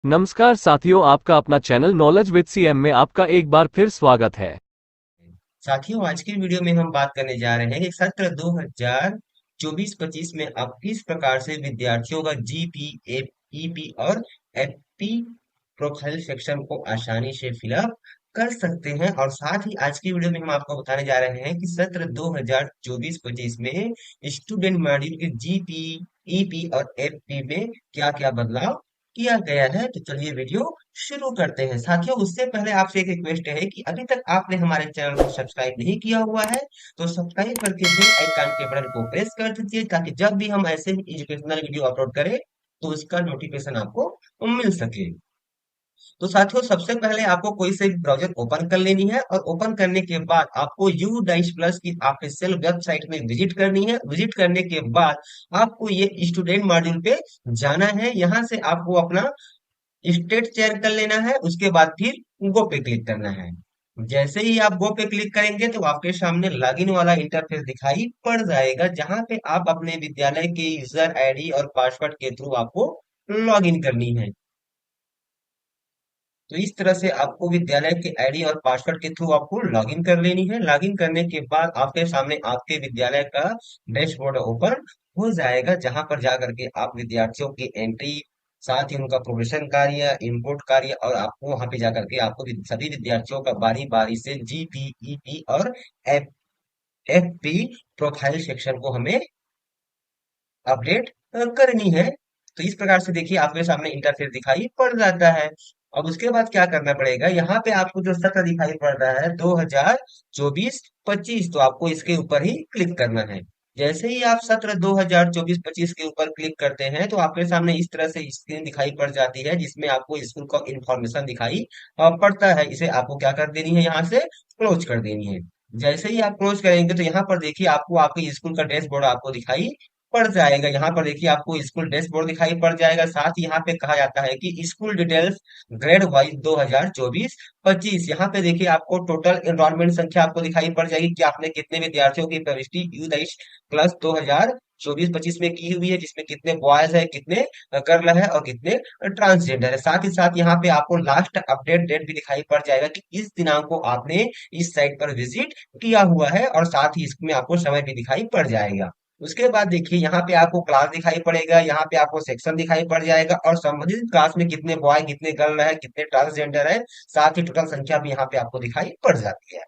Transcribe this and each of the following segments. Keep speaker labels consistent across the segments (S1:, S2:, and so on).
S1: नमस्कार साथियों, आपका अपना चैनल नॉलेज विद सीएम में आपका एक बार फिर स्वागत है।
S2: साथियों, आज की वीडियो में हम बात करने जा रहे हैं कि सत्र 2024-25 में आप किस प्रकार से विद्यार्थियों का जीपी, ईपी और एफपी प्रोफाइल सेक्शन को आसानी से फिलअप कर सकते हैं। और साथ ही आज की वीडियो में हम आपको बताने जा रहे हैं कि सत्र 2024-25 में स्टूडेंट मॉड्यूल के जीपी, ईपी और एफपी में क्या क्या बदलाव किया गया है। तो चलिए वीडियो शुरू करते हैं। साथियों, उससे पहले आपसे एक रिक्वेस्ट है कि अभी तक आपने हमारे चैनल को सब्सक्राइब नहीं किया हुआ है तो सब्सक्राइब करके बेल आइकन के बटन को प्रेस कर दीजिए, ताकि जब भी हम ऐसे ही एजुकेशनल वीडियो अपलोड करें तो उसका नोटिफिकेशन आपको मिल सके। तो साथियों, सबसे पहले आपको कोई से भी ब्राउजर ओपन कर लेनी है और ओपन करने के बाद आपको यू डाइस प्लस की ऑफिशियल वेबसाइट में विजिट करनी है। विजिट करने के बाद आपको ये स्टूडेंट मॉड्यूल पे जाना है। यहाँ से आपको अपना स्टेट चेयर कर लेना है। उसके बाद फिर गो पे क्लिक करना है। जैसे ही आप गो पे क्लिक करेंगे तो आपके सामने लॉगिन वाला इंटरफेस दिखाई पड़ जाएगा, जहां पे आप अपने विद्यालय के यूजर आईडी और पासवर्ड के थ्रू आपको लॉगिन करनी है। तो इस तरह से आपको विद्यालय के आईडी और पासवर्ड के थ्रू आपको लॉगिन कर लेनी है। लॉगिन करने के बाद आपके सामने आपके विद्यालय का डैशबोर्ड ओपन हो जाएगा, जहां पर जाकर के आप विद्यार्थियों की एंट्री, साथ ही उनका प्रोग्रेशन कार्य, इनपुट कार्य, और आपको वहां पे जाकर के आपको सभी विद्यार्थियों का बारी बारी से जीपी, ईपी और एफ एफपी प्रोफाइल सेक्शन को हमें अपडेट करनी है। तो इस प्रकार से देखिए आपके सामने इंटरफेस दिखाई पड़ जाता है। अब उसके बाद क्या करना पड़ेगा, यहाँ पे आपको जो सत्र दिखाई पड़ रहा है 2024-25, तो आपको इसके ऊपर ही क्लिक करना है। जैसे ही आप सत्र 2024-25 के ऊपर क्लिक करते हैं तो आपके सामने इस तरह से स्क्रीन दिखाई पड़ जाती है, जिसमें आपको स्कूल का इंफॉर्मेशन दिखाई पड़ता है। इसे आपको क्या कर देनी है, यहाँ से क्लोज कर देनी है। जैसे ही आप क्लोज करेंगे तो यहाँ पर देखिए आपको आपके स्कूल का डैशबोर्ड आपको दिखाई पड़ जाएगा। यहाँ पर देखिए आपको स्कूल डैशबोर्ड दिखाई पड़ जाएगा। साथ ही यहाँ पे कहा जाता है कि स्कूल डिटेल्स ग्रेड वाइज 2024-25। यहाँ पे देखिए आपको टोटल एनरोलमेंट संख्या आपको दिखाई पड़ जाएगी कि आपने कितने विद्यार्थियों की प्रविष्टि यूथ क्लास 2024-25 में की हुई है, जिसमें कितने बॉयज है, कितने गर्ल है और कितने ट्रांसजेंडर है। साथ ही साथ यहाँ पे आपको लास्ट अपडेट डेट भी दिखाई पड़ जाएगा कि इस दिनांक को आपने इस साइट पर विजिट किया हुआ है, और साथ ही इसमें आपको समय भी दिखाई पड़ जाएगा। उसके बाद देखिए यहाँ पे आपको क्लास दिखाई पड़ेगा, यहाँ पे आपको सेक्शन दिखाई पड़ जाएगा, और संबंधित क्लास में कितने बॉय, कितने गर्ल है, कितने ट्रांसजेंडर है, साथ ही टोटल संख्या भी यहाँ पे आपको दिखाई पड़ जाती है।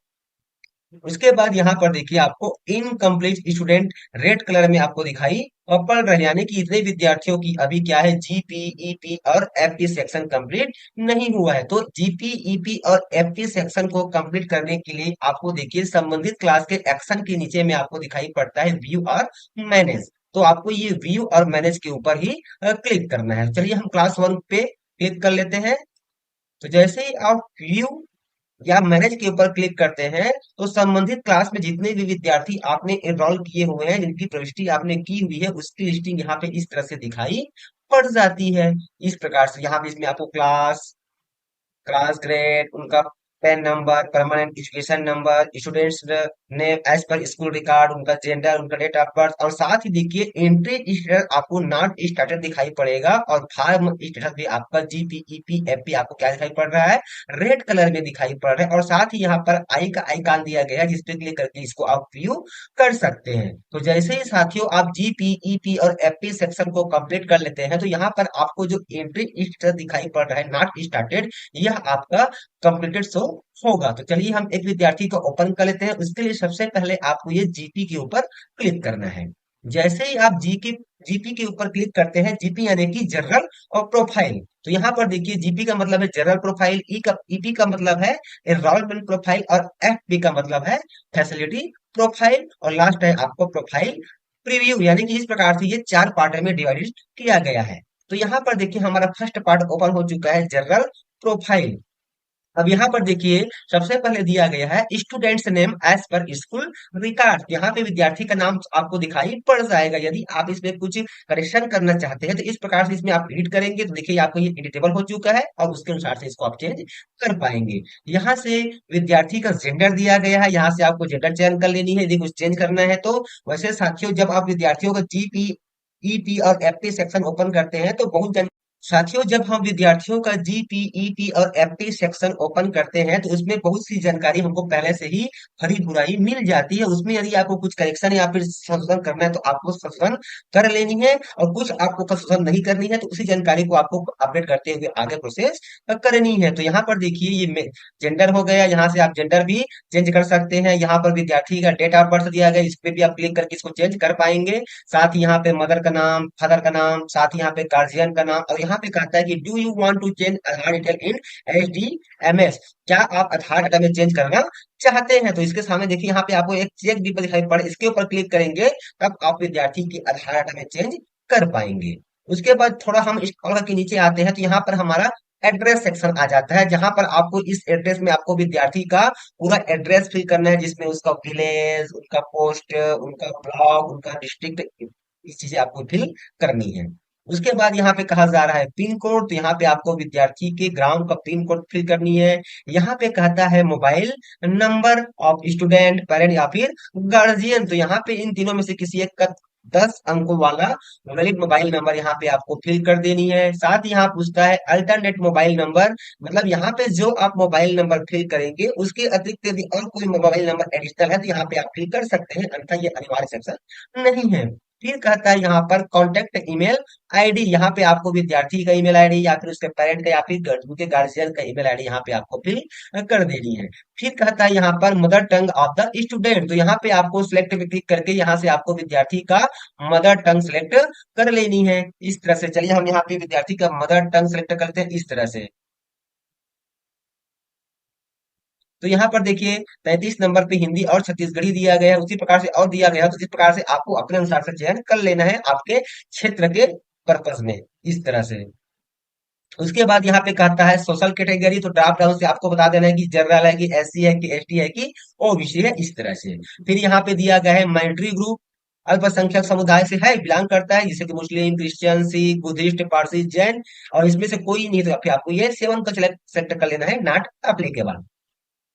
S2: उसके बाद यहाँ पर देखिए आपको इनकम्प्लीट स्टूडेंट रेड कलर में आपको दिखाई पड़ रहे हैं, यानी कि इतने विद्यार्थियों की अभी क्या है, जीपी, ईपी और एफपी सेक्शन कंप्लीट नहीं हुआ है। तो जीपी, ईपी और एफपी सेक्शन को कंप्लीट करने के लिए आपको देखिए संबंधित क्लास के एक्शन के नीचे में आपको दिखाई पड़ता है व्यू और मैनेज। तो आपको ये व्यू और मैनेज के ऊपर ही क्लिक करना है। चलिए हम क्लास 1 पे क्लिक कर लेते हैं। तो जैसे ही आप व्यू या मैनेज के ऊपर क्लिक करते हैं तो संबंधित क्लास में जितने भी विद्यार्थी आपने एनरोल किए हुए हैं, जिनकी प्रविष्टि आपने की हुई है, उसकी लिस्टिंग यहाँ पे इस तरह से दिखाई पड़ जाती है। इस प्रकार से यहाँ पे इसमें आपको क्लास, क्लास ग्रेड, उनका PEN number, permanent education number, students name as per school record, उनका जेंडर, उनका डेट ऑफ बर्थ, और साथ ही देखिए एंट्री स्टेटस आपको नॉट स्टार्टेड दिखाई पड़ेगा, और फार्म स्टेटस भी आपका जीपी, ईपी, एफपी आपको क्या दिखाई पड़ रहा है, रेड कलर में दिखाई पड़ रहा है। और साथ ही यहाँ पर आई का आइकन दिया गया है, जिसपे क्लिक करके इसको आप व्यू कर सकते हैं। तो जैसे ही साथियों आप जीपी, ईपी और एफपी सेक्शन को कंप्लीट कर लेते हैं तो यहाँ पर आपको जो एंट्री स्टेटस दिखाई पड़ रहा है नॉट स्टार्टेड, यह आपका कंप्लीटेड शो होगा। तो चलिए हम एक विद्यार्थी को ओपन कर लेते हैं। उसके लिए सबसे पहले आपको ये जीपी के ऊपर क्लिक करना है। जैसे ही आप जीपी के ऊपर क्लिक करते हैं, जीपी यानी कि जनरल और प्रोफाइल, तो यहाँ पर देखिए जीपी का मतलब है जनरल प्रोफाइल, ईपी का मतलब है एनरोलमेंट प्रोफाइल, और एफपी का मतलब है फैसिलिटी प्रोफाइल, और लास्ट है आपको प्रोफाइल प्रीव्यू। यानी कि इस प्रकार से ये चार पार्ट में डिवाइडेड किया गया है। तो यहाँ पर देखिए हमारा फर्स्ट पार्ट ओपन हो चुका है, जनरल प्रोफाइल। अब यहाँ पर देखिए सबसे पहले दिया गया है students name as per school record. यहाँ पे विद्यार्थी का नाम आपको दिखाई पड़ जाएगा। यदि आप इसमें कुछ करेक्शन करना चाहते हैं तो इस प्रकार से इसमें आप एडिट करेंगे तो देखिए आपको ये एडिटेबल हो चुका है, और उसके अनुसार से इसको आप चेंज कर पाएंगे। यहाँ से विद्यार्थी का जेंडर दिया गया है, यहाँ से आपको जेंडर चयन कर लेनी है यदि कुछ चेंज करना है तो। वैसे साथियों, जब आप विद्यार्थियों का जीपी, ईपी और एफपी सेक्शन ओपन करते हैं तो बहुत साथियों, जब हम विद्यार्थियों का जीपीईटी और एफटी सेक्शन ओपन करते हैं तो उसमें बहुत सी जानकारी हमको पहले से ही हरी भुराई मिल जाती है। उसमें यदि आपको कुछ करेक्शन या फिर संशोधन करना है तो आपको संशोधन कर लेनी है, और कुछ आपको संशोधन नहीं करनी है तो उसी जानकारी को आपको अपडेट करते हुए आगे प्रोसेस करनी है। तो यहाँ पर देखिए, ये जेंडर हो गया, यहाँ से आप जेंडर भी चेंज कर सकते हैं। यहाँ पर विद्यार्थी का डेट ऑफ बर्थ दिया गया, इस पे भी आप क्लिक करके इसको चेंज कर पाएंगे। साथ ही यहाँ पे मदर का नाम, फादर का नाम, साथ ही यहाँ पे गार्जियन का नाम, और यहाँ पे कहता है कि do you want to change Aadhaar detail in HDMS, क्या आप आधार डाटा में चेंज करना चाहते हैं? तो इसके सामने देखिए, यहाँ पे आपको एक चेक डिप दिखाई पड़े, इसके ऊपर क्लिक करेंगे तब आप विद्यार्थी की आधार डाटा में चेंज कर पाएंगे। उसके बाद थोड़ा हम स्क्रॉल करके नीचे आते हैं तो यहाँ पर हमारा एड्रेस सेक्शन आ जाता है, जहां पर आपको इस एड्रेस में आपको विद्यार्थी का पूरा एड्रेस फिल करना है, जिसमें उसका विलेज, उनका पोस्ट, उनका ब्लॉक, उनका डिस्ट्रिक्ट, ये चीजें आपको फिल करनी है। उसके बाद यहाँ पे कहा जा रहा है पिन कोड, तो यहाँ पे आपको विद्यार्थी के ग्राउंड का पिन कोड फिल करनी है। यहाँ पे कहता है mobile number of student, parent या फिर गार्जियन, तो यहाँ पे इन तीनों में से किसी एक का 10 अंकों वाला वैलिड मोबाइल नंबर यहाँ पे आपको फिल कर देनी है। साथ ही यहाँ पूछता है अल्टरनेट मोबाइल नंबर, मतलब यहाँ पे जो आप मोबाइल नंबर फिल करेंगे उसके अतिरिक्त यदि और कोई मोबाइल नंबर एडिशनल है तो यहाँ पे आप फिल कर सकते हैं, अन्यथा ये अनिवार्य सेक्शन नहीं है। फिर कहता है यहाँ पर कॉन्टेक्ट ईमेल आईडी, यहाँ पे आपको विद्यार्थी का ईमेल आईडी या फिर उसके पेरेंट का या फिर उनके गार्जियन का ईमेल आईडी यहाँ पे आपको फिल कर देनी है। फिर कहता है यहाँ पर mother tongue of the student, तो यहाँ पे आपको सिलेक्ट पे क्लिक करके यहाँ से आपको विद्यार्थी का मदर टंग सिलेक्ट कर लेनी है। इस तरह से चलिए हम यहाँ पे विद्यार्थी का मदर टंग सिलेक्ट करते हैं इस तरह से। तो यहाँ पर देखिए 33 नंबर पे हिंदी और छत्तीसगढ़ी दिया गया है, उसी प्रकार से और दिया गया है, तो इस प्रकार से आपको अपने अनुसार से चयन कर लेना है आपके क्षेत्र के पर्पज में, इस तरह से। उसके बाद यहाँ पे कहता है सोशल कैटेगरी, तो ड्रॉप डाउन से आपको बता देना है कि जनरल है कि SC है कि ST है कि OBC है, इस तरह से। फिर यहाँ पे दिया गया है माइनॉरिटी ग्रुप, अल्पसंख्यक समुदाय से है, बिलोंग करता है, जैसे कि मुस्लिम, क्रिश्चियन, सिख, बुद्धिस्ट, पारसी, जैन, और इसमें से कोई नहीं, तो फिर आपको ये 7 का सेलेक्ट कर लेना है, नॉट अप्लीकेबल।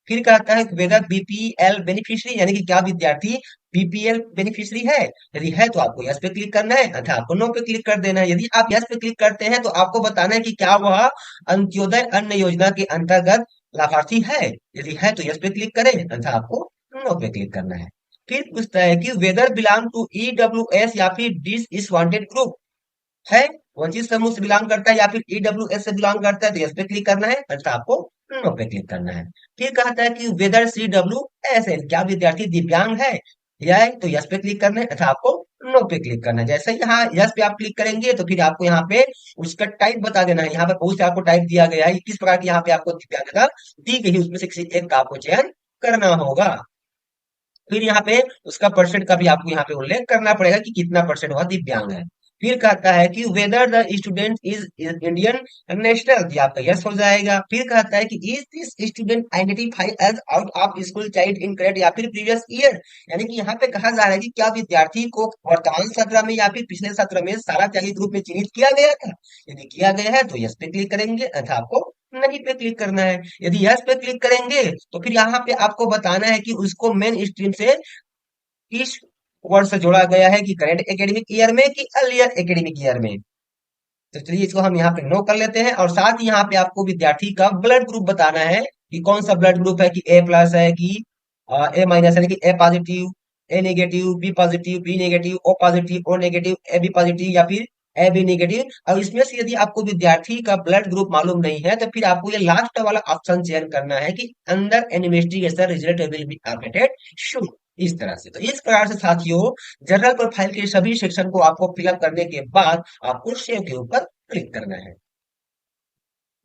S2: फिर कहता है वेदर बीपीएल बेनिफिशियरी, यानी कि क्या विद्यार्थी बीपीएल बेनिफिशियरी है? यदि है तो आपको यस पे क्लिक करना है, अर्थात आपको नो पे क्लिक कर देना है। यदि आप यस पे क्लिक करते हैं तो आपको बताना है कि क्या वह अंत्योदय अन्न योजना के अंतर्गत लाभार्थी है। यदि है तो यस पे क्लिक करें, अर्थात आपको नो पे क्लिक करना है। फिर पूछता है कि वेदर बिलोंग टू EWS या फिर डिस इज वांटेड ग्रुप, है वंचित समूह से बिलोंग करता है या फिर EWS से बिलोंग करता है, तो यस पे क्लिक करना है, अन्यथा आपको नो पे क्लिक करना है। फिर कहता है कि वेदर CWSN, क्या विद्यार्थी दिव्यांग है, या है तो यस पे क्लिक करना है, अथवा आपको नो पे क्लिक करना है। जैसे ही यहाँ यस पे आप क्लिक करेंगे तो फिर आपको यहाँ पे उसका टाइप बता देना है। यहाँ पे बहुत से आपको टाइप दिया गया है, किस प्रकार की यहाँ पे आपको दिव्यांगता दी गई है, उसमें से किसी एक का आपको चयन करना होगा। फिर यहाँ पे उसका परसेंट का भी आपको यहाँ पे उल्लेख करना पड़ेगा कि कितना परसेंट वह दिव्यांग है। फिर कहता है कि whether the student is Indian national, जी आपका यस हो जाएगा। फिर कहता है कि is this student identify as out of school child incorrect या फिर प्रीवियस ईयर, यानी कि यहाँ पे कहा जा रहा है कि क्या विद्यार्थी को वर्तमान सत्र में या फिर पिछले सत्र में सारा चाहिए ग्रुप में चिन्हित किया गया था। यदि किया गया है तो यस पे क्लिक करेंगे, अर्थात आपको नहीं पे क्लिक करना है। यदि यस पे क्लिक करेंगे तो फिर यहाँ पे आपको बताना है कि उसको मेन स्ट्रीम से किस वर्ड से जोड़ा गया है, कि करंट एकेडमिक ईयर में कि अर्लियर एकेडमिक ईयर में। तो चलिए इसको हम यहाँ पे नो कर लेते हैं, और साथ ही यहाँ पे आपको विद्यार्थी का ब्लड ग्रुप बताना है कि कौन सा ब्लड ग्रुप है, कि A+ है कि A-, यानी कि A positive, A negative, B positive, B negative, O positive, O negative, AB positive या फिर AB नेगेटिव। और इसमें से यदि आपको विद्यार्थी का ब्लड ग्रुप मालूम नहीं है तो फिर आपको ये लास्ट वाला ऑप्शन चयन करना है कि अंदर investigation result will be updated shoot, इस तरह से। तो इस प्रकार से साथियों, जनरल प्रोफाइल के सभी सेक्शन को आपको फिलअप करने के बाद आपको सेव के ऊपर क्लिक करना है।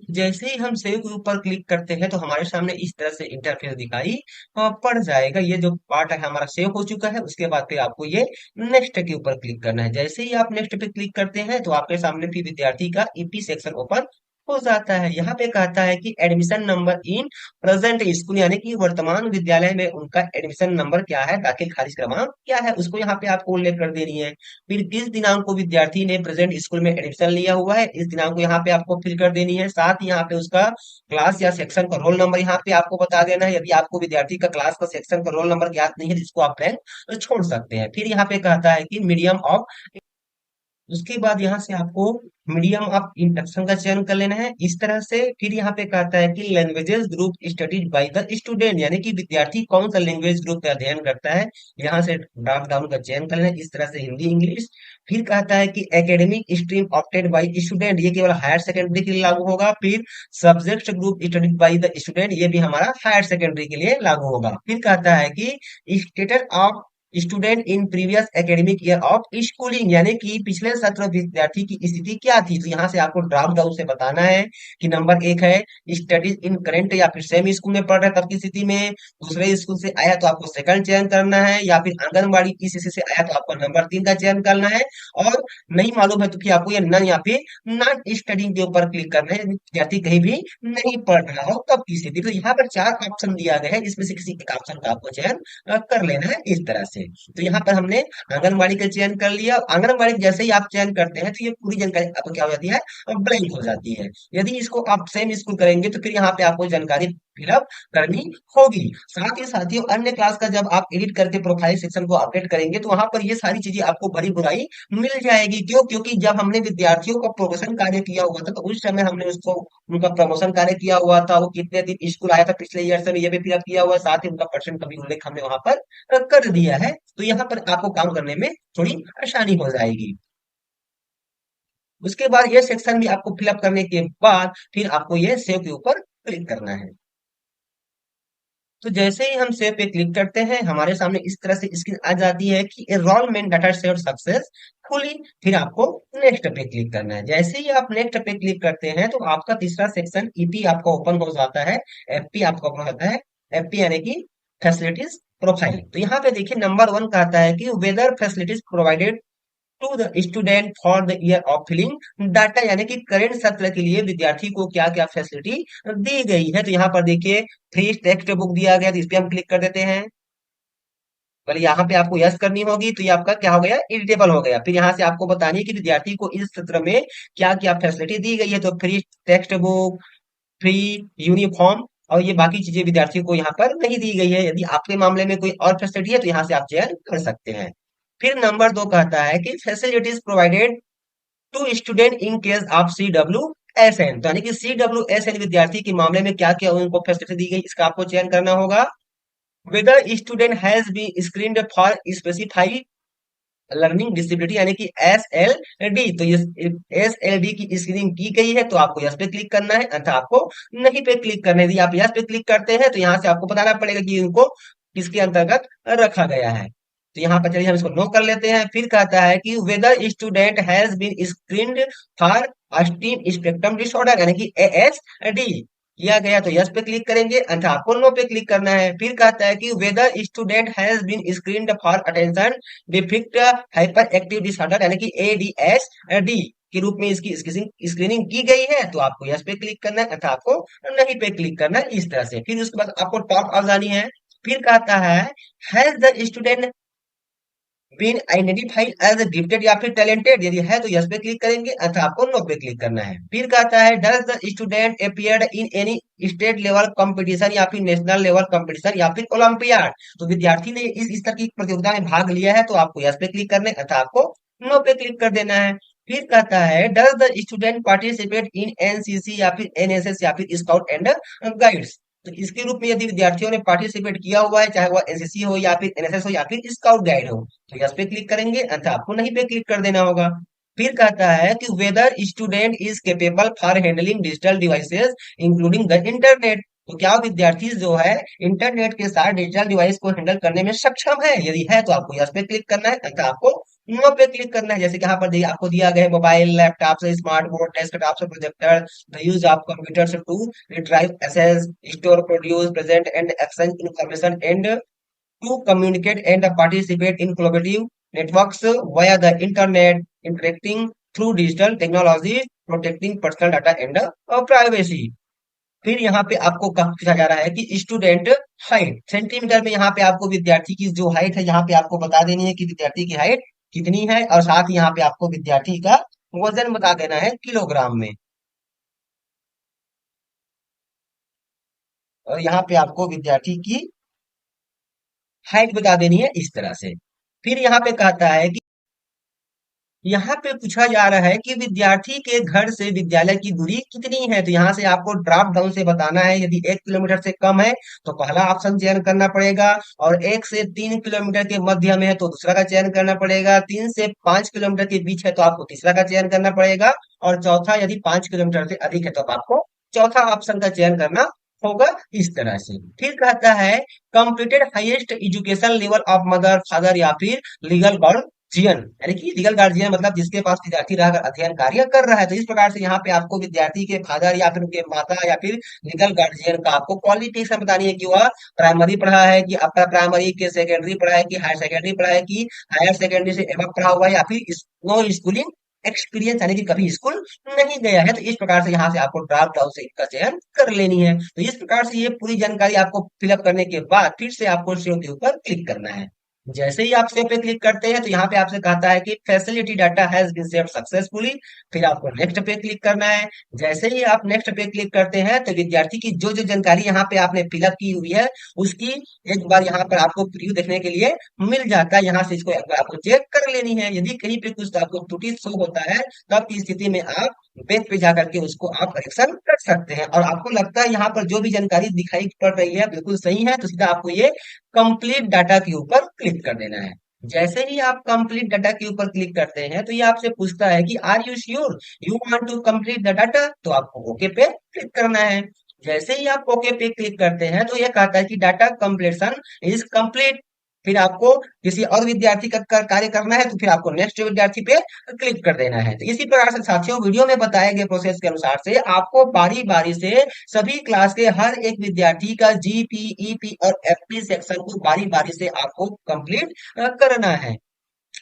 S2: जैसे ही हम सेव के ऊपर क्लिक करते हैं तो हमारे सामने इस तरह से इंटरफेस दिखाई पड़ जाएगा। ये जो पार्ट है हमारा सेव हो चुका है, उसके बाद फिर आपको ये नेक्स्ट के ऊपर क्लिक करना है। जैसे ही आप नेक्स्ट पे क्लिक करते हैं तो आपके सामने फिर विद्यार्थी का ईपी सेक्शन ओपन हो जाता है। यहाँ पे कहता है कि admission number in present school, यानी कि वर्तमान विद्यालय में उनका एडमिशन नंबर क्या है, दाखिल खारिज क्रमांक क्या है, उसको यहाँ पे आपको उल्लेख कर देनी है। फिर किस दिनांक को विद्यार्थी ने प्रेजेंट स्कूल में एडमिशन लिया हुआ है, इस दिनांक को यहाँ पे आपको फिल कर देनी है। साथ ही यहाँ पे उसका क्लास या सेक्शन का रोल नंबर यहाँ पे आपको बता देना है। यदि आपको विद्यार्थी का क्लास का सेक्शन का रोल नंबर ज्ञात नहीं है, जिसको आप बैंक छोड़ सकते हैं। फिर यहाँ पे कहता है कि मीडियम ऑफ उसके बाद यहाँ से आपको मीडियम ऑफ इंस्ट्रक्शन का चयन कर लेना है इस तरह से। फिर यहाँ पे कहता है कि languages group studies bye the student, यानी कि विद्यार्थी कौन सा लैंग्वेज ग्रुप का अध्ययन करता है, यहाँ से ड्रॉप डाउन का चयन कर लेना है इस तरह से, हिंदी इंग्लिश। फिर कहता है कि academic stream opted by student, ये केवल हायर सेकेंडरी के लिए लागू होगा। फिर subject group studied by the student, ये भी हमारा हायर सेकेंडरी के लिए लागू होगा। फिर कहता है कि status of student in previous academic year of schooling, यानी कि पिछले सत्र विद्यार्थी की स्थिति क्या थी। तो यहाँ से आपको ड्रॉप डाउन से बताना है कि नंबर एक है स्टडीज इन करंट या फिर सेम स्कूल में पढ़ रहे तब की स्थिति में, दूसरे स्कूल से आया तो आपको सेकंड चयन करना है, या फिर आंगनबाड़ी की स्थिति से आया तो आपको नंबर तीन का चयन करना है। और नहीं मालूम है तो कि आपको ये नन या फिर नॉन स्टडिंग के ऊपर क्लिक करना है, विद्यार्थी कहीं भी नहीं पढ़ रहा हो तब की स्थिति। तो यहाँ पर चार ऑप्शन दिया गया है, इसमें से किसी एक ऑप्शन का आपको चयन कर लेना है इस तरह से। तो यहाँ पर हमने आंगनबाड़ी का चयन कर लिया। आंगनबाड़ी जैसे ही आप चयन करते हैं तो ये पूरी जानकारी आपको क्या हो जाती है, ब्लैंक हो जाती है। यदि इसको आप सेम स्कूल करेंगे तो फिर यहाँ पे आपको जानकारी फिलअप करनी होगी। साथ ही साथियों अन्य क्लास का जब आप एडिट करके प्रोफाइल सेक्शन को अपडेट करेंगे तो वहां पर ये सारी चीजें आपको भरी बुराई मिल जाएगी। क्यों? क्योंकि जब हमने विद्यार्थियों का प्रमोशन कार्य किया हुआ था तो उस समय हमने उसको उनका प्रमोशन कार्य किया हुआ था, वो कितने दिन स्कूल आया था पिछले ईयर से, ये भी फिलअप किया हुआ है, साथ ही उनका परसेंट का भी उल्लेख हमने वहां पर कर दिया है। तो यहाँ पर आपको काम करने में थोड़ी आसानी हो जाएगी। उसके बाद ये सेक्शन भी आपको फिलअप करने के बाद फिर आपको ये सेव के ऊपर क्लिक करना है। तो जैसे ही हम सेव पे क्लिक करते हैं हमारे सामने इस तरह से स्क्रीन आ जाती है कि एनरोलमेंट डाटा सेव सक्सेसफुली। फिर आपको नेक्स्ट पे क्लिक करना है। जैसे ही आप नेक्स्ट पे क्लिक करते हैं तो आपका तीसरा सेक्शन ईपी आपका ओपन हो जाता है, एफपी आपका ओपन होता है। एफपी यानी कि फैसिलिटीज प्रोफाइल। तो यहाँ पे देखिए नंबर वन कहता है कि whether facilities provided to the student for the year of filling data, यानी कि करेंट सत्र के लिए विद्यार्थी को क्या क्या फैसिलिटी दी गई है। तो यहाँ पर देखिए फ्री टेक्स्ट बुक दिया गया, तो इस पे हम क्लिक कर देते हैं। पहले यहाँ पे आपको यस करनी होगी, तो ये आपका क्या हो गया, एडिटेबल हो गया। फिर यहाँ से आपको बतानी है कि विद्यार्थी को इस सत्र में क्या क्या फैसिलिटी दी गई है। तो free text book, free uniform और ये बाकी चीजें विद्यार्थियों को यहाँ पर नहीं दी गई है। यदि आपके मामले में कोई और फैसिलिटी है तो यहाँ से आप चयन कर सकते हैं। फिर नंबर दो कहता है कि facilities provided to student in case of CWSN, तो यानी कि CWSN विद्यार्थी के मामले में क्या क्या उनको फैसिलिटी दी गई, इसका आपको चयन करना होगा। Whether student has been screened for specified learning disability, यानी कि SLD, तो ये SLD की स्क्रीनिंग की गई है तो आपको यस पे क्लिक करना है, अन्यथा आपको नहीं पे क्लिक करना है। यदि आप यस पे क्लिक करते हैं तो यहाँ से आपको बताना पड़ेगा कि इनको किसके अंतर्गत रखा गया है। तो यहाँ पर चलिए हम इसको नो कर लेते हैं। फिर कहता है कि whether student has been screened for autism spectrum disorder, यानी कि ASD किया गया तो यस पे क्लिक करेंगे, अन्यथा आपको नो पे क्लिक करना है। फिर कहता है कि whether student has been screened for attention deficit hyperactive disorder, यानी कि ADHD के रूप में इसकी स्क्रीनिंग की गई है तो आपको यस पे क्लिक करना है, तथा आपको नहीं पे क्लिक करना है इस तरह से। फिर उसके बाद आपको टॉप ऑफ जानी है। फिर कहता है has the student been identified as gifted या फिर टैलेंटेड, यदि है तो यस पे क्लिक करेंगे, अथवा आपको नो पे क्लिक करना है। फिर कहता है does the student appeared in any state level competition या फिर नेशनल लेवल कंपटीशन या फिर ओलंपियाड, तो विद्यार्थी ने इस स्तर की प्रतियोगिता में भाग लिया है तो आपको यस पे क्लिक करना है, अथवा आपको नो पे क्लिक कर देना है। फिर कहता है does the student participate in NCC या फिर एनएसएस या फिर स्काउट एंड गाइड्स, तो इसके रूप में यदि विद्यार्थियों ने पार्टिसिपेट किया हुआ है, चाहे वह एनसीसी हो या फिर एनएसएस हो या फिर स्काउट गाइड हो, तो यस पे क्लिक करेंगे, अन्यथा आपको नहीं पे क्लिक कर देना होगा। फिर कहता है कि whether student is capable for handling digital devices including the internet, तो क्या विद्यार्थी जो है इंटरनेट के साथ डिजिटल डिवाइस को हैंडल करने में सक्षम है, यदि है तो आपको यस पे क्लिक करना है, अन्यथा आपको नो पे क्लिक करना है। जैसे कि यहाँ पर आपको दिया गया है मोबाइल लैपटॉप से, स्मार्ट बोर्ड डेस्कटॉप से, projector, the use of computer to retrieve access store produce present and exchange information and to communicate and participate in collaborative networks via the internet, interacting through digital technology, protecting personal data and privacy। फिर यहाँ पे आपको पूछा जा रहा है कि student height centimetre में, यहाँ पे आपको विद्यार्थी की जो हाइट है यहाँ पे आपको बता देनी है कि विद्यार्थी की हाइट कितनी है, और साथ ही यहाँ पे आपको विद्यार्थी का वजन बता देना है किलोग्राम में, और यहाँ पे आपको विद्यार्थी की हाइट बता देनी है इस तरह से। फिर यहाँ पे कहता है यहाँ पे पूछा जा रहा है कि विद्यार्थी के घर से विद्यालय की दूरी कितनी है। तो यहाँ से आपको ड्रॉप डाउन से बताना है। यदि 1 किलोमीटर से कम है तो पहला ऑप्शन चयन करना पड़ेगा, और 1 से 3 किलोमीटर के मध्य में है तो दूसरा का चयन करना पड़ेगा, 3 से 5 किलोमीटर के बीच है तो आपको तीसरा का चयन करना पड़ेगा, और चौथा यदि 5 किलोमीटर से अधिक है तो आपको चौथा ऑप्शन का चयन करना होगा। इस तरह से फिर कहता है completed highest education level of mother father या फिर लीगल गार्जियन, यानी कि लीगल गार्जियन मतलब जिसके पास विद्यार्थी रहकर अध्ययन कार्य कर रहा है। तो इस प्रकार से यहाँ पे आपको विद्यार्थी के फादर या फिर उनके माता या फिर लीगल गार्जियन का आपको क्वालिफिकेशन बतानी है कि वह प्राइमरी पढ़ा है कि अपर प्राइमरी के सेकेंडरी पढ़ा है कि हायर सेकेंडरी पढ़ा है कि हायर सेकेंडरी से एबव पढ़ा हुआ है या फिर नो स्कूलिंग एक्सपीरियंस, यानी कि कभी स्कूल नहीं गया है। तो इस प्रकार से यहाँ से आपको ड्रॉप डाउन से इसका चयन कर लेनी है। तो इस प्रकार से ये पूरी जानकारी आपको फिलअप करने के बाद फिर से आपको सेव के ऊपर क्लिक करना है। जैसे ही आप सेव पे क्लिक करते हैं तो यहाँ पे आपसे कहता है कि facility data has been saved successfully. फिर आपको नेक्स्ट पे क्लिक करना है। जैसे ही आप नेक्स्ट पे क्लिक करते हैं तो विद्यार्थी की जो जो जानकारी यहाँ पे आपने फिलअप की हुई है उसकी एक बार यहाँ पर आपको प्रीव्यू देखने के लिए मिल जाता है। यहाँ से इसको एक बार आपको चेक कर लेनी है। यदि कहीं पे कुछ आपको त्रुटि शो होता है तब की स्थिति में आप पेज पे जाकर के उसको आप करेक्शन कर सकते हैं। और आपको लगता है यहाँ पर जो भी जानकारी दिखाई पड़ रही है बिल्कुल सही है तो सीधा आपको ये कंप्लीट डाटा के ऊपर क्लिक कर देना है। जैसे ही आप कंप्लीट डाटा के ऊपर क्लिक करते हैं तो ये आपसे पूछता है कि are you sure you want to complete the data, तो आपको ओके पे क्लिक करना है। जैसे ही आप ओके पे क्लिक करते हैं तो ये कहता है कि डाटा कंप्लीशन इज कंप्लीट। फिर आपको किसी और विद्यार्थी का कार्य करना है तो फिर आपको नेक्स्ट विद्यार्थी पे क्लिक कर देना है। तो इसी प्रकार से साथियों वीडियो में बताए गए प्रोसेस के अनुसार से आपको बारी बारी से सभी क्लास के हर एक विद्यार्थी का जीपी, ईपी और एफपी सेक्शन को बारी बारी से आपको कंप्लीट करना है।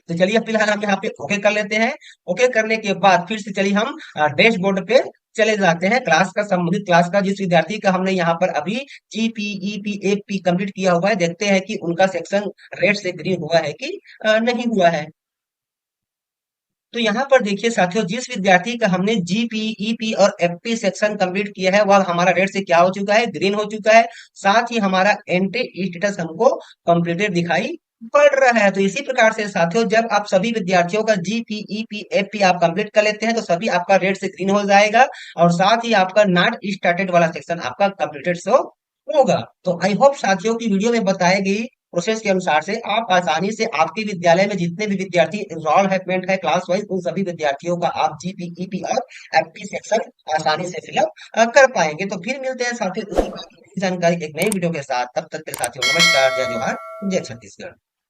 S2: तो चलिए फिलहाल हम यहाँ पे ओके कर लेते हैं। ओके करने के बाद फिर से चलिए हम डैशबोर्ड पे चले जाते हैं। क्लास का संबंधित क्लास का जिस विद्यार्थी का हमने यहाँ पर अभी जीपीईपी एपी कंप्लीट किया हुआ है, देखते हैं कि उनका सेक्शन रेड से ग्रीन हुआ है कि नहीं हुआ है। तो यहाँ पर देखिए साथियों, जिस विद्यार्थी का हमने जीपीईपी और एफपी सेक्शन कंप्लीट किया है वह हमारा रेड से क्या हो चुका है, ग्रीन हो चुका है। साथ ही हमारा एंट्री स्टेटस हमको कंप्लीटेड दिखाई पड़ रहा है। तो इसी प्रकार से साथियों जब आप सभी विद्यार्थियों का जीपीईपी एफपी आप कंप्लीट कर लेते हैं तो सभी आपका रेड से ग्रीन हो जाएगा, और साथ ही आपका नॉट स्टार्टेड वाला सेक्शन आपका कंप्लीटेड शो होगा। तो आई होप साथियों की वीडियो में बताई गई प्रोसेस के अनुसार से आप आसानी से आपके विद्यालय में जितने भी विद्यार्थी एनरोलमेंट है क्लास वाइज उन सभी विद्यार्थियों का आप जीपीईपी और एफपी सेक्शन आसानी से फिलअप कर पाएंगे। तो फिर मिलते हैं साथियों इसी बात की नई जानकारी एक नई वीडियो के साथ। तब तक के साथियों नमस्कार, जय जोहार, जय छत्तीसगढ़।